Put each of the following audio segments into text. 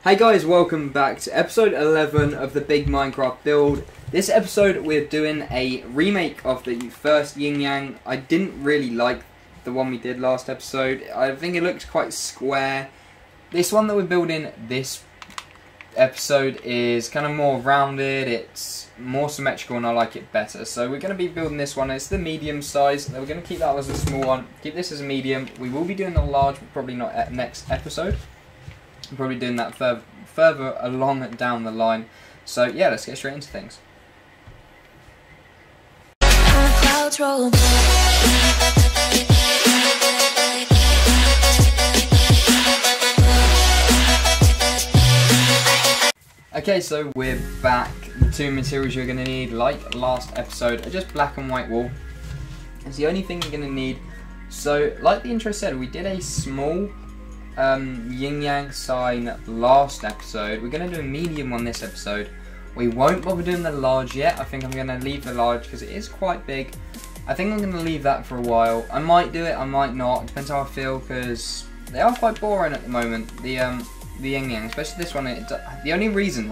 Hey guys, welcome back to episode 11 of the Big Minecraft build. This episode we're doing a remake of the first Yin Yang. I didn't really like the one we did last episode. I think it looked quite square. This one that we're building this episode is kind of more rounded, it's more symmetrical and I like it better. So we're going to be building this one. It's the medium size. We're going to keep that as a small one. Keep this as a medium. We will be doing the large, but probably not at next episode. I'm probably doing that further along down the line. So yeah, let's get straight into things. Okay, so we're back. The two materials you're going to need, like last episode, are just black and white wool. It's the only thing you're going to need. So, like the intro said, we did a small yin yang sign last episode. We're going to do a medium one this episode. We won't bother doing the large yet. I think I'm going to leave the large because it is quite big. I think I'm going to leave that for a while. I might do it, I might not. It depends how I feel because they are quite boring at the moment. The yin yang, especially this one. The only reason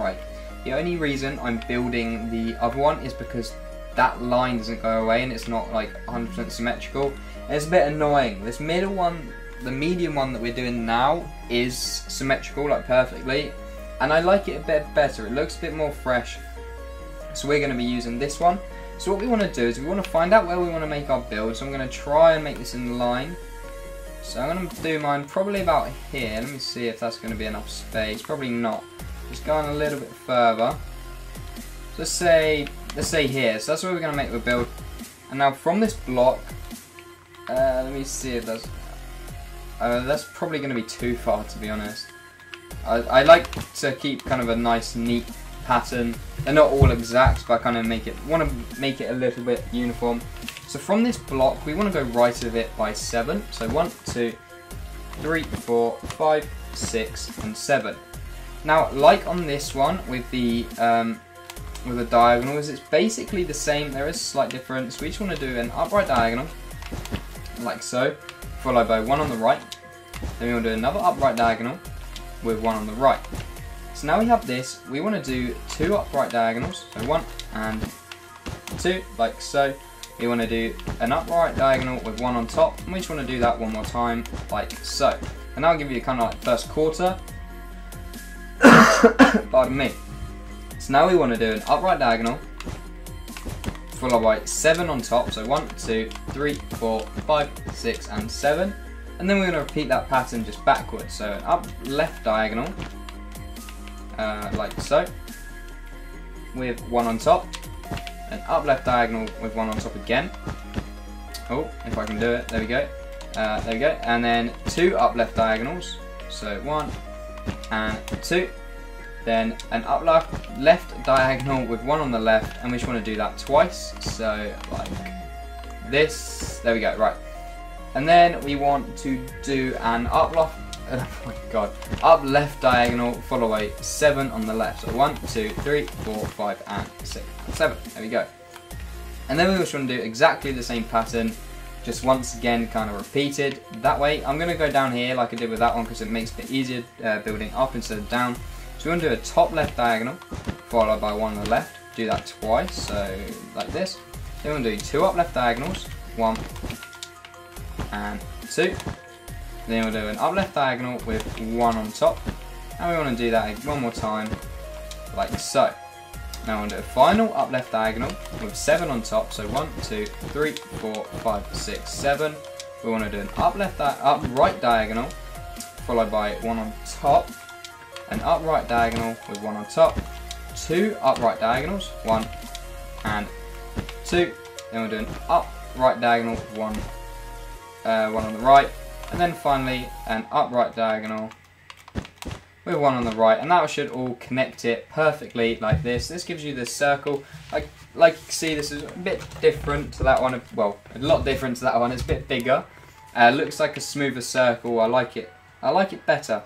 I'm building the other one is because that line doesn't go away and it's not like 100% symmetrical. And it's a bit annoying. This middle one, the medium one that we're doing now, is symmetrical, like perfectly, and I like it a bit better. It looks a bit more fresh, so we're going to be using this one. So what we want to do is we want to find out where we want to make our build. So I'm going to try and make this in line. So I'm going to do mine probably about here. Let me see if that's going to be enough space. Probably not. Just going a little bit further. Let's say here. So that's where we're going to make the build. And now from this block, let me see if that's probably going to be too far, to be honest. I like to keep kind of a nice, neat pattern. They're not all exact, but I kind of want to make it a little bit uniform. So from this block, we want to go right of it by 7. So 1, 2, 3, 4, 5, 6, and 7. Now, like on this one with the diagonals, it's basically the same. There is a slight difference. We just want to do an upright diagonal, like so, followed by one on the right. Then we want to do another upright diagonal with one on the right. So now we have this. We want to do 2 upright diagonals, so 1 and 2, like so. We want to do an upright diagonal with one on top, and we just want to do that one more time, like so. And that'll give you kind of like first quarter. Pardon me. So now we want to do an upright diagonal, followed by 7 on top, so 1, 2, 3, 4, 5, 6, and 7. And then we're going to repeat that pattern just backwards. So an up left diagonal, like so, with one on top. An up left diagonal with one on top again. Oh, if I can do it, there we go. There we go. And then 2 up left diagonals. So 1 and 2. Then an up left diagonal with one on the left, and we just want to do that twice. So like this. There we go. Right. And then we want to do an up left diagonal followed by 7 on the left. So 1, 2, 3, 4, 5, and 6, and 7. There we go. And then we just want to do exactly the same pattern, just once again kind of repeated. That way, I'm going to go down here like I did with that one because it makes it a bit easier building up instead of down. So we want to do a top left diagonal followed by one on the left. Do that twice, so like this. Then we're going to do 2 up left diagonals, 1 and 2. Then we'll do an up left diagonal with 1 on top, and we want to do that one more time, like so. Now we'll do a final up left diagonal with 7 on top, so 1, 2, 3, 4, 5, 6, 7. We want to do an up right diagonal, followed by 1 on top, an upright diagonal with 1 on top, 2 upright diagonals, 1 and 2. Then we'll do an upright diagonal with 1 on the right. And then finally an upright diagonal with 1 on the right, and that should all connect it perfectly like this. This gives you this circle. Like you can see, this is a bit different to that one. Well, a lot different to that one. It's a bit bigger. Looks like a smoother circle. I like it. I like it better.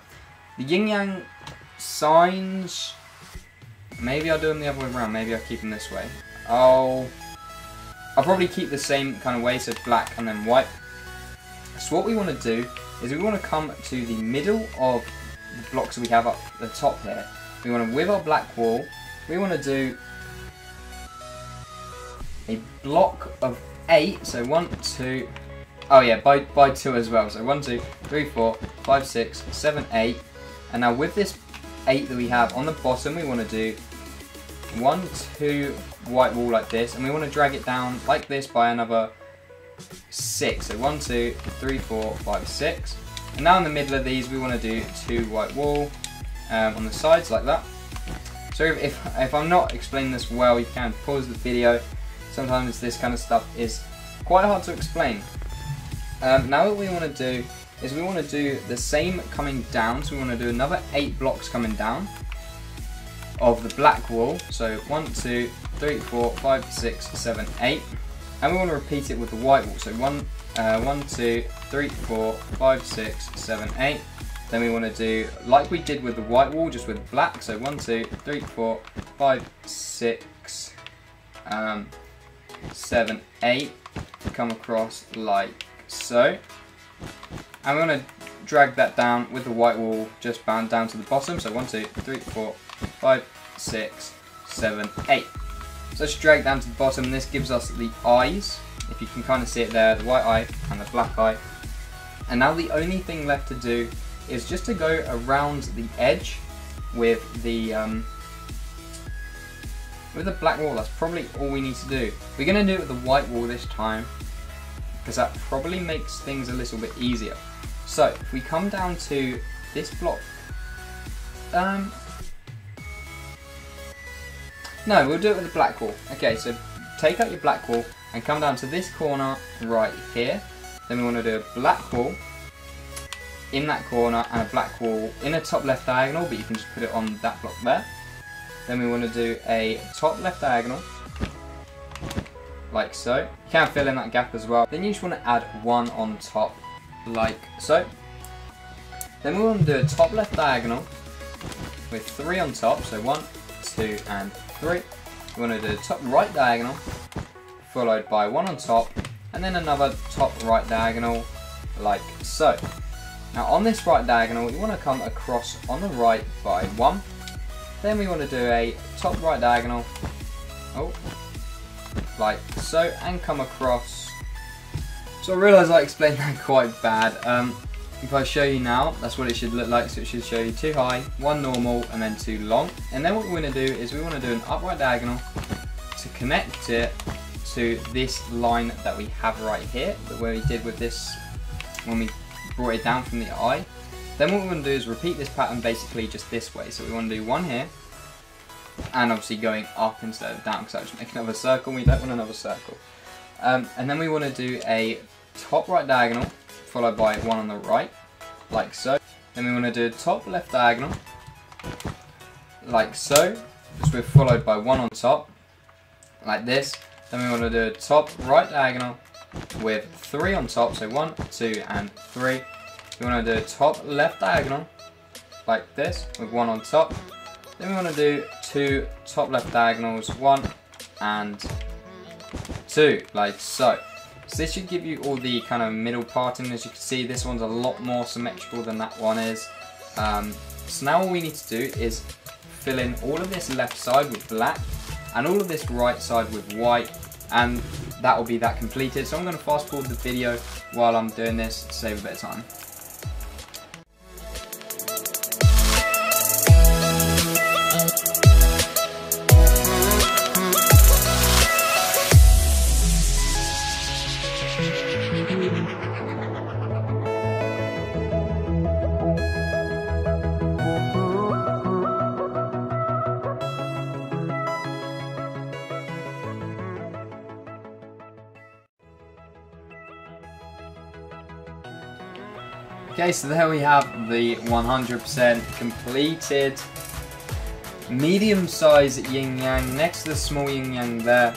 The yin yang signs, maybe I'll do them the other way around. Maybe I'll keep them this way. I'll probably keep the same kind of way, so black and then white. So what we want to do is we want to come to the middle of the blocks that we have up the top here. We want to, with our black wall, we want to do a block of 8. So 1, 2. Oh yeah, by 2 as well. So 1, 2, 3, 4, 5, 6, 7, 8. And now with this 8 that we have on the bottom, we want to do 1, 2 white wall like this, and we want to drag it down like this by another 6. So 1, 2, 3, 4, 5, 6. And now in the middle of these, we want to do 2 white wall on the sides like that. So if I'm not explaining this well, you can pause the video. Sometimes this kind of stuff is quite hard to explain. Now what we want to do is we want to do the same coming down. So we want to do another 8 blocks coming down of the black wall. So 1, 2, 3, 4, 5, 6, 7, 8. And we want to repeat it with the white wall. So 1, 2, 3, 4, 5, 6, 7, 8. Then we want to do like we did with the white wall, just with black. So 1, 2, 3, 4, 5, 6, 7, 8. Come across like so. And we're going to drag that down with the white wall just bound down to the bottom. So 1, 2, 3, 4, 5, 6, 7, 8. So let's drag down to the bottom, and this gives us the eyes. If you can kind of see it there, the white eye and the black eye. And now the only thing left to do is just to go around the edge with the black wall. That's probably all we need to do. We're going to do it with the white wall this time, because that probably makes things a little bit easier. So if we come down to this block, no, we'll do it with the black wall. Okay, so take out your black wall and come down to this corner right here. Then we want to do a black wall in that corner and a black wall in a top left diagonal, but you can just put it on that block there. Then we want to do a top left diagonal, like so. You can fill in that gap as well. Then you just want to add 1 on top, like so. Then we want to do a top left diagonal with 3 on top, so 1, 2, and 3. We want to do a top right diagonal, followed by 1 on top, and then another top right diagonal, like so. Now on this right diagonal, you want to come across on the right by 1. Then we want to do a top right diagonal, like so, and come across. So I realise I explained that quite bad. If I show you now, that's what it should look like. So it should show you 2 high, 1 normal, and then 2 long. And then what we want to do is we want to do an upright diagonal to connect it to this line that we have right here, where we did with this when we brought it down from the eye. Then what we want to do is repeat this pattern basically just this way. So we want to do 1 here, and obviously going up instead of down, because I just make another circle. We don't want another circle. And then we want to do a top right diagonal, followed by 1 on the right, like so. Then we want to do a top left diagonal, like so, just with followed by 1 on top, like this. Then we want to do a top right diagonal with 3 on top, so 1, 2, and 3. We want to do a top left diagonal, like this, with 1 on top. Then we want to do 2 top left diagonals, 1 and 2, like so. So this should give you all the kind of middle parting. As you can see, this one's a lot more symmetrical than that one is. So now all we need to do is fill in all of this left side with black and all of this right side with white, and that will be that completed. So I'm going to fast forward the video while I'm doing this to save a bit of time. Okay, so there we have the 100% completed medium-sized yin-yang next to the small yin-yang there.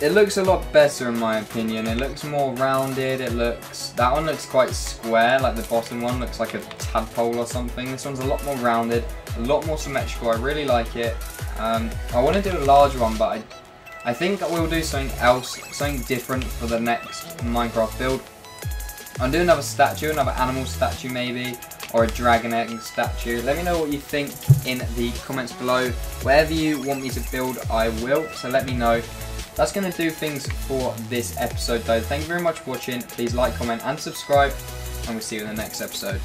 It looks a lot better in my opinion. It looks more rounded. That one looks quite square, like the bottom one looks like a tadpole or something. This one's a lot more rounded, a lot more symmetrical. I really like it. I want to do a large one, but I think we'll do something else, something different for the next Minecraft build. I'll do another statue, another animal statue maybe, or a dragon egg statue. Let me know what you think in the comments below. Whatever you want me to build, I will, so let me know. That's going to do things for this episode though. Thank you very much for watching. Please like, comment and subscribe, and we'll see you in the next episode.